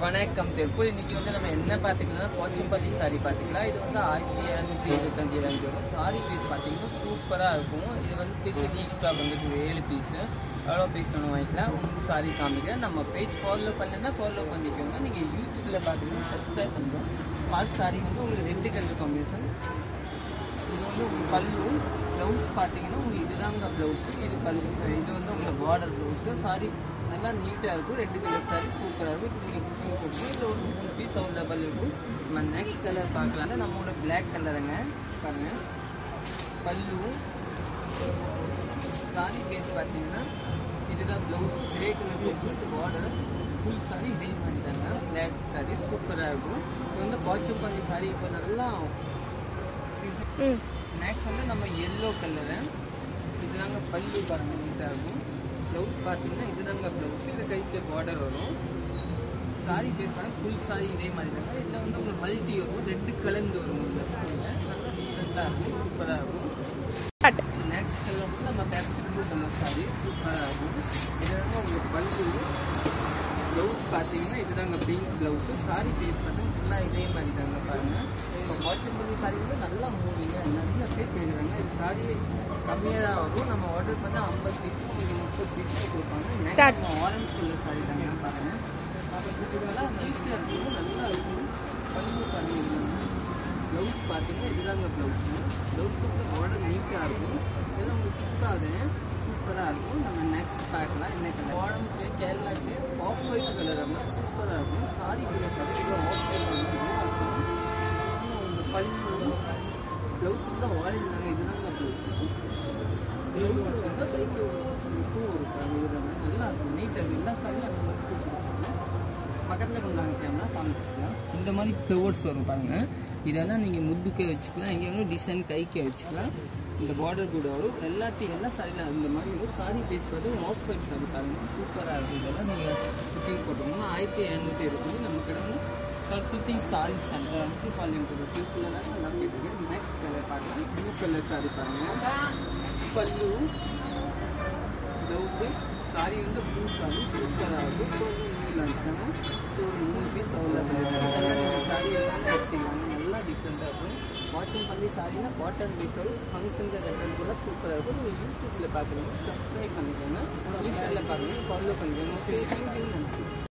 வணக்கம் தெற்கு. இன்னைக்கு வந்து நம்ம என்ன பார்த்துக்கலாம், போச்சம்பள்ளி சாரி பார்த்துக்கலாம். இது வந்து 1725 ரேஞ்ச் வரும். சாரி பீஸ் பார்த்தீங்கன்னா சூப்பராக இருக்கும். இது வந்து திருச்சி ஸ்டாக் வந்து 7 பீஸு. எவ்வளோ பீஸ் ஒன்று வாங்கிக்கலாம். ஒரு சாரி காமிக்கிறேன். நம்ம பேஜ் ஃபாலோ பண்ணலன்னா ஃபாலோ பண்ணிக்கோங்க. நீங்கள் யூடியூப்பில் பார்த்தீங்கன்னா சப்ஸ்கிரைப் பண்ணிக்கோங்க. பார்ட் சாரி வந்து உங்களுக்கு 2 கலர் காம்பினேஷன். இது வந்து உங்களுக்கு பல்லு ப்ளவுஸ் பார்த்தீங்கன்னா உங்களுக்கு இதுதாங்க ப்ளவுஸு. இது பல்லு, இது வந்து உங்களுக்கு பார்டர் ப்ளவுஸு. சாரி நல்லா நீட்டாக இருக்கும். 2 கலர் சாரி சூப்பராக இருக்கும். இது நீங்கள் புக்கிங் போட்டு இதில் ஒரு 3 பீஸ் அவைலபிள் இருக்கும். நம்ம நெக்ஸ்ட் கலர் பார்க்கலாம்னா நம்மளோட பிளாக் கலருங்க பாருங்கள். பல்லு சாரி பேஸ் பார்த்தீங்கன்னா இதுதான் ப்ளவுஸ். கிரே கலர் ப்ளவுஸ் வந்து பார்டர் ஃபுல் சாரி இதே மாதிரி தாங்க. பிளாக் சாரி சூப்பராக இருக்கும். இது வந்து போச்சம்பள்ளி சாரி இப்போ நல்லா சீசன். நெக்ஸ்ட் வந்து நம்ம எல்லோ கலரு. இதுதாங்க பல்லு பாருங்கள் நீட்டாக இருக்கும். ப்ளவுஸ் பார்த்தீங்கன்னா இதுதாங்க ப்ளவுஸ். இது கைக்கு பார்டர் வரும். சாரி பேசுவாங்க ஃபுல் சாரி இதே மாதிரி தாங்க. இதில் வந்து உங்களுக்கு மல்டி வரும், 2 கலந்து வரும். நல்லா டிஃப்ரெண்ட்டாக இருக்கும், சூப்பராக இருக்கும். நெக்ஸ்ட் கலர் வந்து நம்ம பேஸ்ட் ப்ளூ கலர் சாரி சூப்பராக இருக்கும். இது வந்து உங்களுக்கு பல்லு. ப்ளவுஸ் பார்த்தீங்கன்னா இதுதாங்க பிங்க் ப்ளவுஸு. சாரி பேஸ் பார்த்தீங்கன்னா ஃபுல்லாக இதே மாதிரி தாங்க பாருங்கள். இப்போ போச்சம்பள்ளி சாரி வந்து நல்லா மூவிங்க, நிறைய பேர் கேட்குறாங்க. இது சாரி கம்மியாக தான் வரும். நம்ம ஆர்டர் பண்ணால் 50 பீஸ் உங்களுக்கு 30 பீஸ் கொடுப்பாங்க. நெக்ஸ்ட் நம்ம ஆரஞ்சு கலர் சாரி தாங்க பாருங்கள். நல்லா நீட்டாக இருக்கும், நல்லா இருக்கும். பல்லு பார்த்தீங்கன்னா ப்ளவுஸ் பார்த்தீங்கன்னா இதுதாங்க ப்ளவுஸு. ப்ளவுஸ் கொடுத்து ஆர்டர் நீட்டாக இருக்கும். இதெல்லாம் உங்களுக்கு கொடுக்காது, சூப்பராக இருக்கும். நம்ம நெக்ஸ்ட் பார்க்கலாம். என்ன கலர் உடம்புக்கு கேரளாக்கு ஆஃப் ஒயிட் கலர் எல்லாம் சூப்பராக இருக்கும். சாரி கலர் பார்த்தீங்கன்னா ஆஃப் ஒயிட் நல்லா இருக்கும். உங்களுக்கு பல்லு ப்ளவுஸ் கூட ஆரஞ்சு தாங்க. இதுதாங்க ப்ளவுஸு. ப்ளவுஸ் வந்து சைக்கிள் பூ இருக்கும். இதுதாங்க நல்லா இருக்கும், நீட்டாக இருக்கும். எல்லா சாரியும் அந்த மாதிரி பூ கொடுப்பாங்க. பக்கத்தில் கொண்டாங்க கேமரா காமிச்சிக்கலாம். இந்த மாதிரி ஃப்ளவர்ஸ் வரும் பாருங்கள். இதெல்லாம் நீங்கள் முதுக்கே வச்சுக்கலாம், எங்கே வேணும் டிசைன் கைக்கே வச்சுக்கலாம். இந்த பார்டர் கூட வரும். எல்லா சாரியில் அந்த மாதிரி வரும். சாரி பேஸ் பார்த்து ஆஃப் ஒயிட் சாரி பாருங்கள், சூப்பராக இருக்கும். இதெல்லாம் நீங்கள் புக்கிங் போட்டோம்னா 1500 இருக்கும். நம்ம கடை வந்து சரஸ்வதி சாரி சென்டர் வந்து பாலியம் போட்டு பீப்புளெல்லாம் நல்லா கேட்டுருக்கு. நெக்ஸ்ட் கலர் பார்க்கலாம். ப்ளூ கலர் சாரி பாருங்கள். பல்லு ப்ளவுஸு சாரி வந்து ப்ளூ சாரி சூப்பராக இருக்கும். ஸோ இருந்துச்சுன்னா ஒரு 3 பீஸ் அவைலபிள் இருக்குது. சாரி எல்லாமே எடுத்துக்கலாம். நல்லா டிஃப்ரெண்ட்டாக இருக்கும். போச்சம்பள்ளி சாரினா காட்டன் பீஸோடு ஃபங்க்ஷனுக்கு கட்டன் கூட சூப்பராக இருக்கும். நீங்கள் யூடியூப்பில் பார்க்குறீங்க, சப்ஸ்கிரைப் பண்ணிக்கோங்க. யூடியூப்பில் பார்க்குறீங்க, ஃபாலோ பண்ணிக்கோங்க. Okay, thank you.